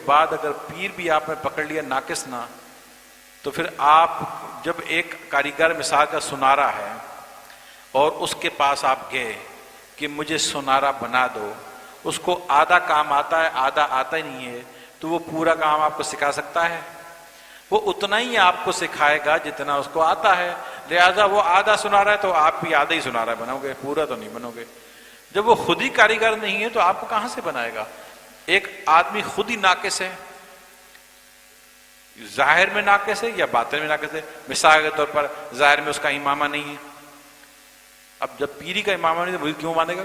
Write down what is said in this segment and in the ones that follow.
بعد اگر پیر بھی آپ نے پکڑ لیا ناقص نہ، تو پھر آپ جب ایک کاریگر مثال کا سنارا ہے اور اس کے پاس آپ گئے کہ مجھے سنارا بنا دو، اس کو آدھا کام آتا ہے آدھا آتا ہی نہیں ہے، تو وہ پورا کام آپ کو سکھا سکتا ہے؟ وہ اتنا ہی آپ کو سکھائے گا جتنا اس کو آتا ہے، لہذا وہ آدھا سنارا ہے تو آپ بھی آدھا ہی سنارا بنو گے، پورا تو نہیں بنو گے۔ جب وہ خود ہی کاریگر نہیں ہے تو آپ کو کہاں سے بنائے گا؟ ایک آدمی خود ہی ناقص ہے، ظاہر میں ناقص ہے یا باطن میں ناقص ہے؟ مثال کے طور پر ظاہر میں اس کا امامہ نہیں ہے، اب جب پیری کا امامہ نہیں تو مرید کیوں مانے گا؟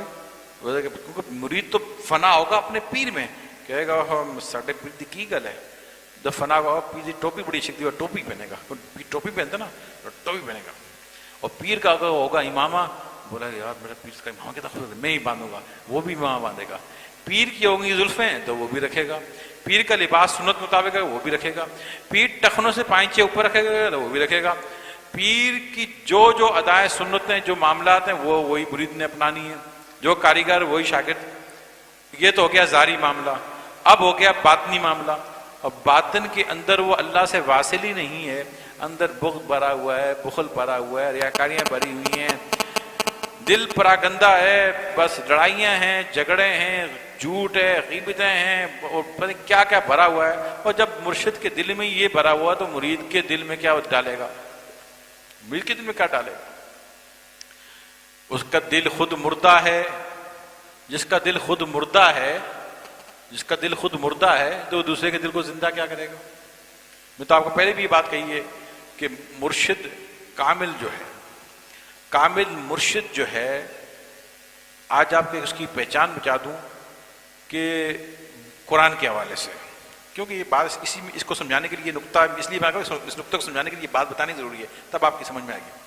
کیونکہ مرید تو فنا ہوگا اپنے پیر میں، کہے گا ساڈے پیر دی کی گل ہے، جب فنا ہوگا پیر دی ٹوپی بڑی شکتی اور ٹوپی پہنے گا، ٹوپی پہنتا نا ٹوپی پہنے گا، اور پیر کا ہوگا امامہ، بولا یار میرا پیر کا امامہ کتنا خوبصورت ہے، میں ہی باندھوں گا، وہ بھی امامہ باندھے گا۔ پیر کی ہوں گی زلفیں تو وہ بھی رکھے گا، پیر کا لباس سنت مطابق ہے وہ بھی رکھے گا، پیر ٹخنوں سے پائنچے اوپر رکھے گا تو وہ بھی رکھے گا، پیر کی جو ادائیں سنتیں جو معاملات ہیں وہ وہی مرید نے اپنانی ہے، جو کاریگر وہی شاگرد۔ یہ تو ہو گیا ظاہری معاملہ، اب ہو گیا باطنی معاملہ۔ اب باطن کے اندر وہ اللہ سے واصل ہی نہیں ہے، اندر بغض بھرا ہوا ہے، بخل بھرا ہوا ہے، ریاکاریاں بھری ہوئی ہیں، دل پراگندہ ہے، بس لڑائیاں ہیں، جھگڑے ہیں، جھوٹ ہے، غیبتیں ہیں، اور پتہ نہیں کیا کیا بھرا ہوا ہے۔ اور جب مرشد کے دل میں یہ بھرا ہوا تو مرید کے دل میں کیا ڈالے گا؟ مرید کے دل میں کیا ڈالے گا؟ اس کا دل خود مردہ ہے، جس کا دل خود مردہ ہے، جس کا دل خود مردہ ہے تو دوسرے کے دل کو زندہ کیا کرے گا؟ میں تو آپ کو پہلے بھی یہ بات کہی ہے کہ مرشد کامل جو ہے، کامل مرشد جو ہے، آج آپ کے اس کی پہچان بتا دوں کہ قرآن کے حوالے سے، کیونکہ یہ بات اسی میں اس کو سمجھانے کے لیے یہ نقطہ اس لیے میں اس نقطے کو سمجھانے کے لیے یہ بات بتانی ضروری ہے، تب آپ کی سمجھ میں آئے گی۔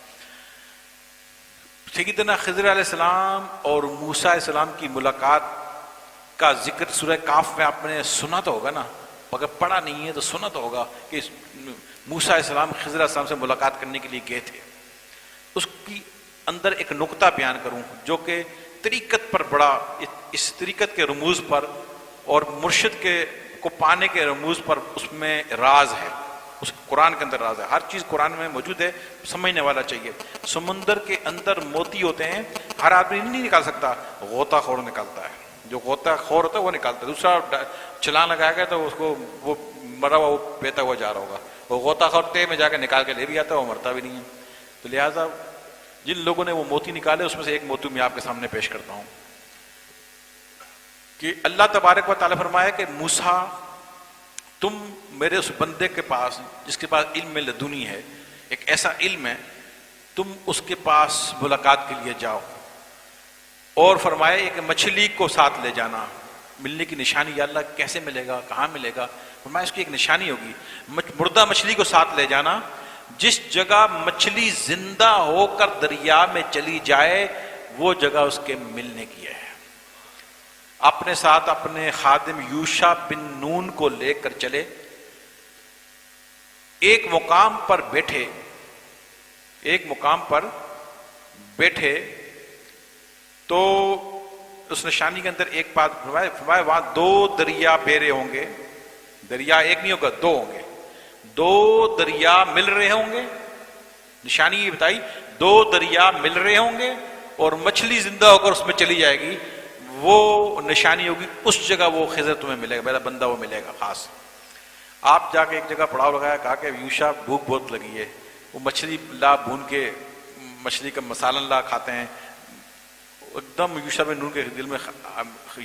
سیدنا خضر علیہ السلام اور موسیٰ علیہ السلام کی ملاقات کا ذکر سورہ کاف میں آپ نے سنا تو ہوگا نا، اگر پڑھا نہیں ہے تو سنا تو ہوگا کہ موسیٰ علیہ السلام خضر علیہ السلام سے ملاقات کرنے کے لیے گئے تھے۔ اس کی اندر ایک نقطہ بیان کروں جو کہ طریقت پر بڑا، اس طریقت کے رموز پر اور مرشد کے کو پانے کے رموز پر اس میں راز ہے، اس قرآن کے اندر راز ہے، ہر چیز قرآن میں موجود ہے، سمجھنے والا چاہیے۔ سمندر کے اندر موتی ہوتے ہیں، ہر آدمی نہیں نکال سکتا، غوطہ خور نکالتا ہے، جو غوطہ خور ہوتا ہے وہ نکالتا ہے، دوسرا چلان لگایا گیا تو اس کو وہ مرا ہوا وہ بہتا ہوا جا رہا ہوگا، وہ غوطہ خور تے میں جا کے نکال کے لے بھی آتا ہے، وہ مرتا بھی نہیں ہے۔ تو لہٰذا جن لوگوں نے وہ موتی نکالے اس میں سے ایک موتی میں آپ کے سامنے پیش کرتا ہوں کہ اللہ تبارک و تعالیٰ فرمایا کہ موسیٰ تم میرے اس بندے کے پاس جس کے پاس علم لدنی ہے، ایک ایسا علم ہے، تم اس کے پاس ملاقات کے لیے جاؤ، اور فرمایا ایک مچھلی کو ساتھ لے جانا، ملنے کی نشانی، یا اللہ کیسے ملے گا، کہاں ملے گا؟ فرمایا اس کی ایک نشانی ہوگی، مردہ مچھلی کو ساتھ لے جانا، جس جگہ مچھلی زندہ ہو کر دریا میں چلی جائے وہ جگہ اس کے ملنے کی ہے۔ اپنے ساتھ اپنے خادم یوشع بن نون کو لے کر چلے، ایک مقام پر بیٹھے تو اس نشانی کے اندر ایک بات فرمایا وہاں دو دریا بیرے ہوں گے، دریا ایک نہیں ہوگا، دو ہوں گے، دو دریا مل رہے ہوں گے، نشانی یہ بتائی دو دریا مل رہے ہوں گے اور مچھلی زندہ ہو کر اس میں چلی جائے گی، وہ نشانی ہوگی، اس جگہ وہ خضر تمہیں ملے گا، میرا بندہ وہ ملے گا خاص۔ آپ جا کے ایک جگہ پڑاؤ لگایا، کہا کہ یوشع بھوک بہت لگی ہے، وہ مچھلی لا بھون کے مچھلی کا مسالہ لا کھاتے ہیں، ایک دم یوشع بن نون کے دل میں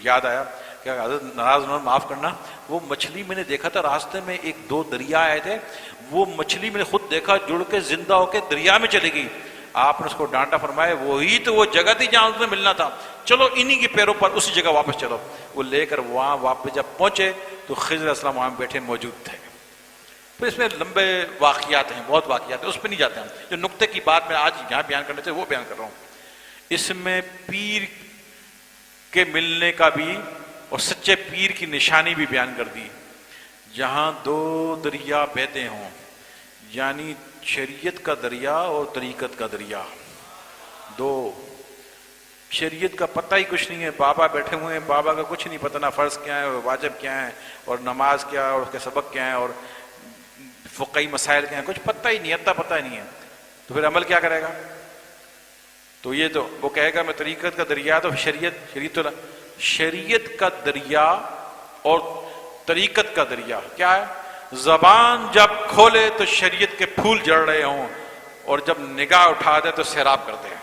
یاد آیا کہ حضرت ناراض ہونا معاف کرنا، وہ مچھلی میں نے دیکھا تھا راستے میں ایک دو دریا آئے تھے، وہ مچھلی میں نے خود دیکھا جڑ کے زندہ ہو کے دریا میں چلے گئی، آپ نے اس کو ڈانٹا، فرمایا وہی تو وہ جگہ تھی جہاں تمہیں ملنا تھا، چلو انہی کے پیروں پر اسی جگہ واپس چلو۔ وہ لے کر وہاں واپس جب پہنچے تو خضر علیہ السلام وہاں بیٹھے موجود تھے۔ پھر اس میں لمبے واقعات ہیں، بہت واقعات ہیں، اس پہ نہیں جاتے ہم، جو نقطے کی بات میں آج یہاں بیان کرنے سے وہ بیان کر رہا ہوں۔ اس میں پیر کے ملنے کا بھی اور سچے پیر کی نشانی بھی بیان کر دی، جہاں دو دریا بہتے ہوں، یعنی شریعت کا دریا اور طریقت کا دریا، دو شریعت کا پتہ ہی کچھ نہیں ہے، بابا بیٹھے ہوئے ہیں، بابا کا کچھ نہیں پتہ، نہ فرض کیا ہے اور واجب کیا ہے اور نماز کیا ہے اور اس کے سبق کیا ہے اور فقہی مسائل کیا ہیں، کچھ پتہ ہی نہیں، اتنا پتہ ہی نہیں ہے، تو پھر عمل کیا کرے گا؟ تو یہ تو وہ کہے گا میں طریقت کا دریا، تو شریعت کا دریا اور طریقت کا دریا کیا ہے؟ زبان جب کھولے تو شریعت کے پھول جڑ رہے ہوں، اور جب نگاہ اٹھا دے تو سیراب کر دے.